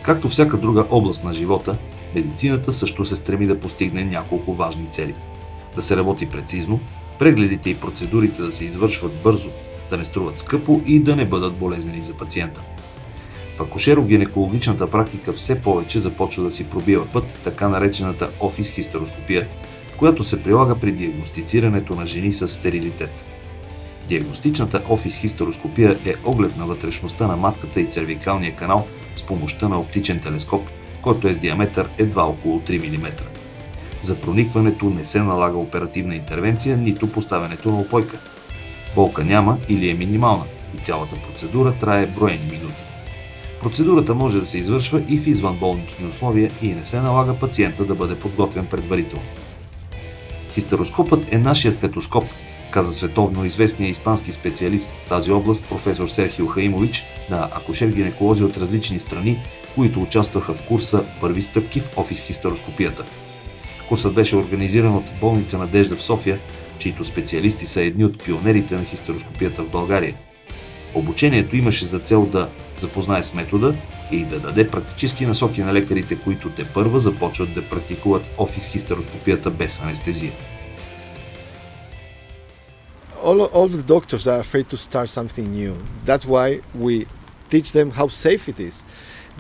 Както всяка друга област на живота, медицината също се стреми да постигне няколко важни цели. Да се работи прецизно, прегледите и процедурите да се извършват бързо, да не струват скъпо и да не бъдат болезнени за пациента. В акушеро-гинекологичната практика все повече започва да си пробива път така наречената офис хистероскопия, която се прилага при диагностицирането на жени с стерилитет. Диагностичната офис хистероскопия е оглед на вътрешността на матката и цервикалния канал с помощта на оптичен телескоп, който е с диаметър едва около 3 мм. За проникването не се налага оперативна интервенция, нито поставянето на упойка. Болка няма или е минимална и цялата процедура трае броени минути. Процедурата може да се извършва и в извънболнични условия и не се налага пациента да бъде подготвен предварително. Хистероскопът е нашия стетоскоп, каза световноизвестният испански специалист в тази област проф. Серхио Хаимович на акушер-гинеколози от различни страни, които участваха в курса "Първи стъпки в офис хистероскопията". Курсът беше организиран от болница Надежда в София, чието специалисти са едни от пионерите на хистероскопията в България. Обучението имаше за цел да запознае с метода и да даде практически насоки на лекарите, които тепърва започват да практикуват офис хистероскопията без анестезия. All the doctors are afraid to start something new. That's why we teach them how safe it is.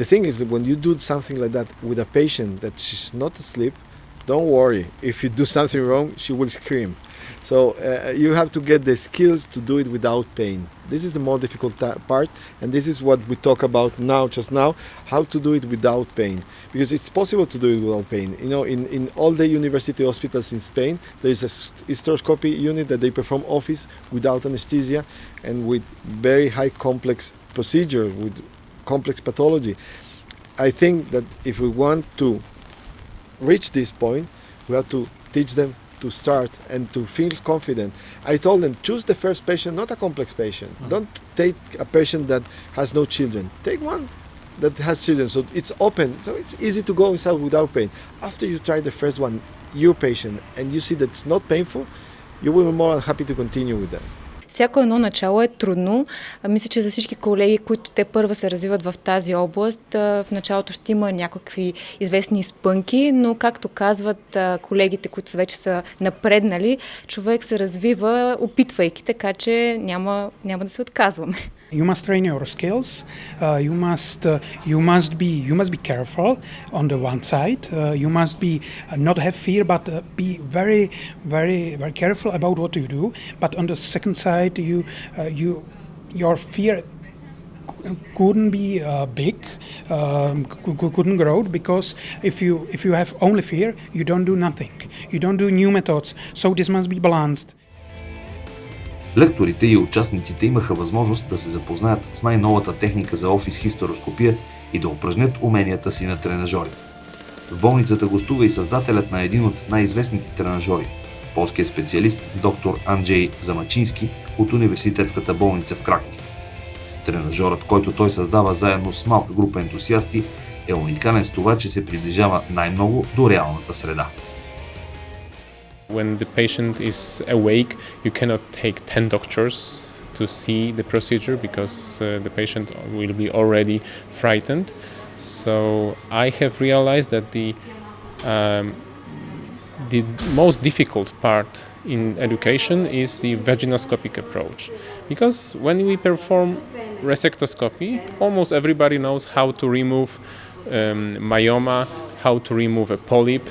The thing is that when you do something like that with a patient that she's not asleep, don't worry. If you do something wrong, she will scream. So you have to get the skills to do it without pain. This is the more difficult part, and this is what we talk about just now, how to do it without pain. Because it's possible to do it without pain. You know, in all the university hospitals in Spain, there is a hysteroscopy unit that they perform office without anesthesia and with very high complex procedure, with complex pathology. I think that if we want to reach this point, we have to teach them to start and to feel confident. I told them, choose the first patient, not a complex patient. Don't take a patient that has no children. Take one that has children, so it's open, so it's easy to go inside without pain. After you try the first one, your patient, and you see that it's not painful, you will be more than happy to continue with that. Всяко едно начало е трудно. Мисля, че за всички колеги, които те първа се развиват в тази област, в началото ще има някакви известни спънки, но както казват колегите, които вече са напреднали, човек се развива опитвайки, така че няма да се отказваме. You must train your skills. You must be careful on the one side. You must be not have fear, but be very, very, very careful about what you do. But on the second side, your fear couldn't be big, couldn't grow, because if you have only fear, you don't do nothing. You don't do new methods. So this must be balanced. Лекторите и участниците имаха възможност да се запознаят с най-новата техника за офис хистероскопия и да упражнят уменията си на тренажори. В болницата гостува и създателят на един от най-известните тренажори – полският специалист доктор Анджей Замачински от университетската болница в Краков. Тренажорът, който той създава заедно с малка група ентусиасти, е уникален с това, че се приближава най-много до реалната среда. When the patient is awake, you cannot take 10 doctors to see the procedure because the patient will be already frightened. So I have realized that the most difficult part in education is the vaginoscopic approach. Because when we perform resectoscopy, almost everybody knows how to remove myoma, how to remove a polyp,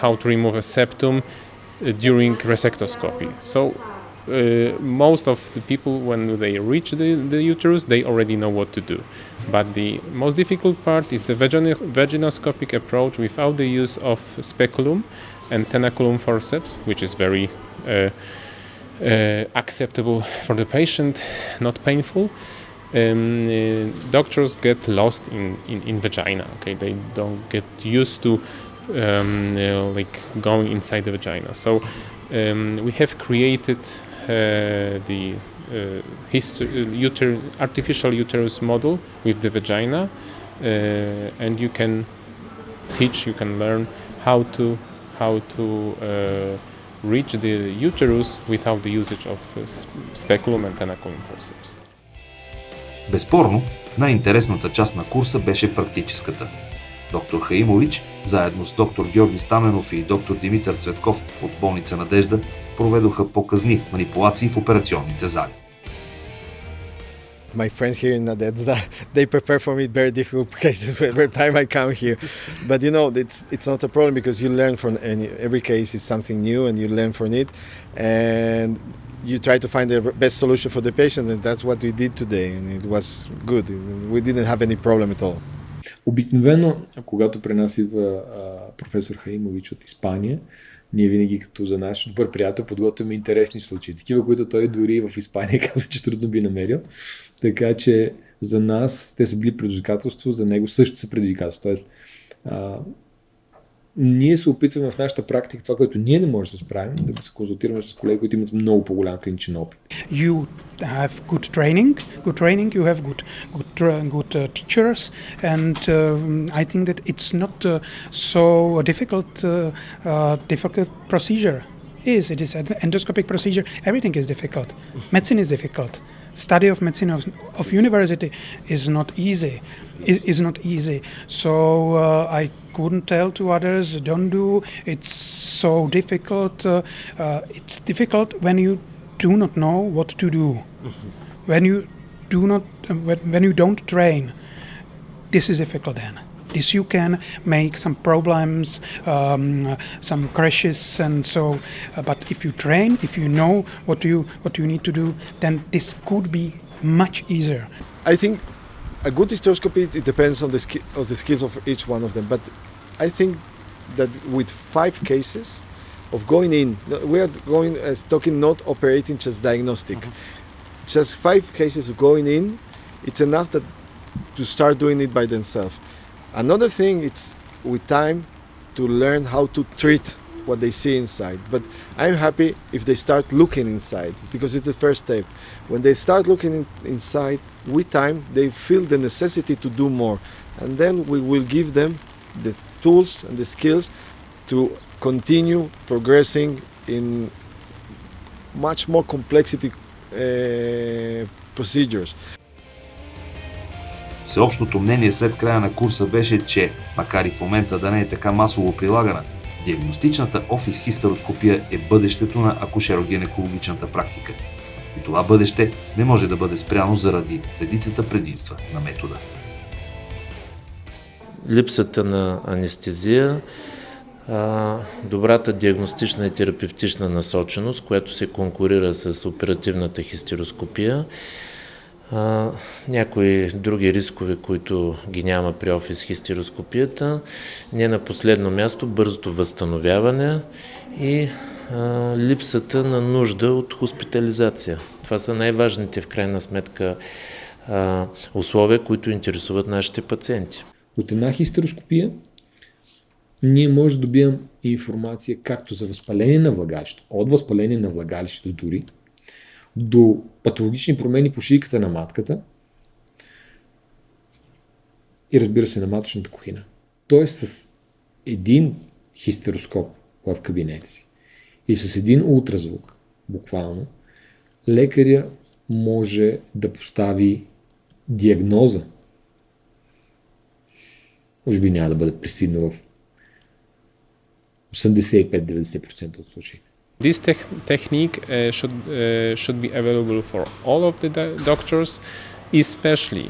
how to remove a septum during resectoscopy. So most of the people, when they reach the uterus, they already know what to do. But the most difficult part is the vaginoscopic approach without the use of speculum and tenaculum forceps, which is very acceptable for the patient, not painful. Doctors get lost in vagina. Okay, they don't get used to like going inside the vagina. So we have created the artificial uterus model with the vagina, and you can learn how to reach the uterus without the usage of speculum and tenaculum forceps. Безспорно, най-интересната част на курса беше практическата. Доктор Хаимович, заедно с доктор Георги Стаменов и доктор Димитър Цветков от болница Надежда, проведоха показни манипулации в операционните зали. My friends here in Nadezda, they prepare for me very difficult cases every time I come here. But you know, it's not a problem because you learn from every case is something new and you learn from it. And you try to find the best solution for the patient, and that's what we did today. And it was good. We didn't have any problem at all. Обикновено, когато при нас идва професор Хаимович от Испания, ние винаги като за наш добър приятел подготвяме интересни случаи. Такива, които той дори в Испания казва, че трудно би намерил. Така че за нас те са били предизвикателство, за него също са предизвикателство. Тоест, ние се опитваме в нашата практика това, което ние не можем да се справим, да се консултираме с колеги, които имат много по-голям клиничен опит. You have good training, you have good teachers, and I think that it's not so difficult procedure. It is an endoscopic procedure. Everything is difficult. Medicine is difficult. Study of medicine of university is not easy. So I couldn't tell to others, don't do. It's so difficult. It's difficult when you do not know what to do. When you don't train. This is difficult then. This you can make some problems, some crashes, and so. But if you train, if you know what you need to do, then this could be much easier. I think a good hysteroscopy, it depends on the skills of each one of them. But I think that with 5 cases of going in, we are going as talking not operating, just diagnostic. Just 5 cases of going in, it's enough to start doing it by themselves. Another thing, it's with time to learn how to treat what they see inside. But I'm happy if they start looking inside, because it's the first step. When they start looking inside, with time, they feel the necessity to do more. And then we will give them the tools and the skills to continue progressing in much more complexity procedures. Всеобщото мнение след края на курса беше, че, макар и в момента да не е така масово прилагана, диагностичната офис хистероскопия е бъдещето на акушеро-гинекологичната практика. И това бъдеще не може да бъде спряно заради редицата предимства на метода. Липсата на анестезия, добрата диагностична и терапевтична насоченост, която се конкурира с оперативната хистероскопия, някои други рискове, които ги няма при офис хистероскопията, не на последно място бързото възстановяване и липсата на нужда от хоспитализация. Това са най-важните в крайна сметка условия, които интересуват нашите пациенти. От една хистероскопия ние може да добием информация както за възпаление на влагалището, от възпаление на влагалището дори, до патологични промени по шийката на матката и разбира се на маточната кухина. Тоест с един хистероскоп в кабинета си и с един ултразвук, буквално, лекаря може да постави диагноза. Може би няма да бъде пресилно в 85-90% от случаите. This technique should be available for all of the doctors, especially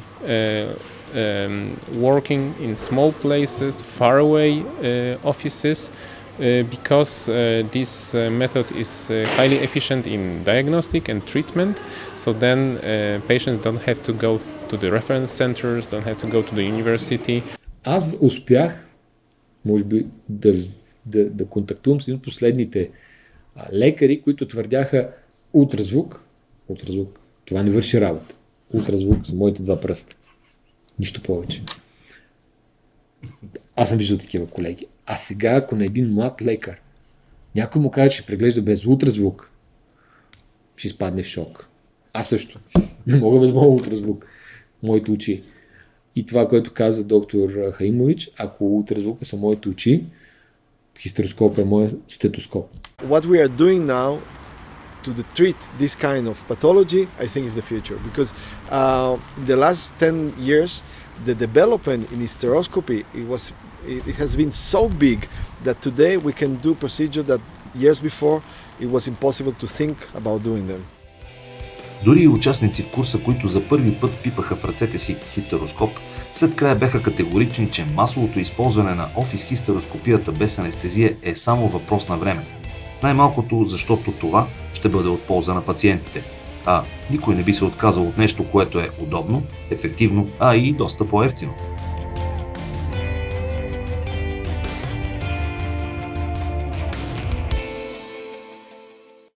working in small places, far away offices, because this method is highly efficient in diagnostic and treatment. So then patients don't have to go to the reference centers, don't have to go to the university. Аз успях, може би, да контактувам с един от последните лекари, които твърдяха ултразвук, това не върши работа. Ултразвук са моите 2 пръста. Нищо повече. Аз съм виждал такива колеги. А сега, ако на един млад лекар някой му каже, че преглежда без ултразвук, ще изпадне в шок. Аз също. Не мога без моят ултразвук. Моите очи. И това, което каза доктор Хаимович, ако ултразвука са моите очи, хистероскоп е моят стетоскоп. What we are doing now to treat this kind of pathology, I think is the future. Because in the last 10 years, the development in hysteroscopy, it has been so big that today we can do procedures that years before it was impossible to think about doing them. Дори и участници в курса, които за първи път пипаха в ръцете си хистероскоп, след края бяха категорични, че масовото използване на офис хистероскопията без анестезия е само въпрос на време. Най-малкото, защото това ще бъде от полза на пациентите. А никой не би се отказал от нещо, което е удобно, ефективно, а и доста по-евтино.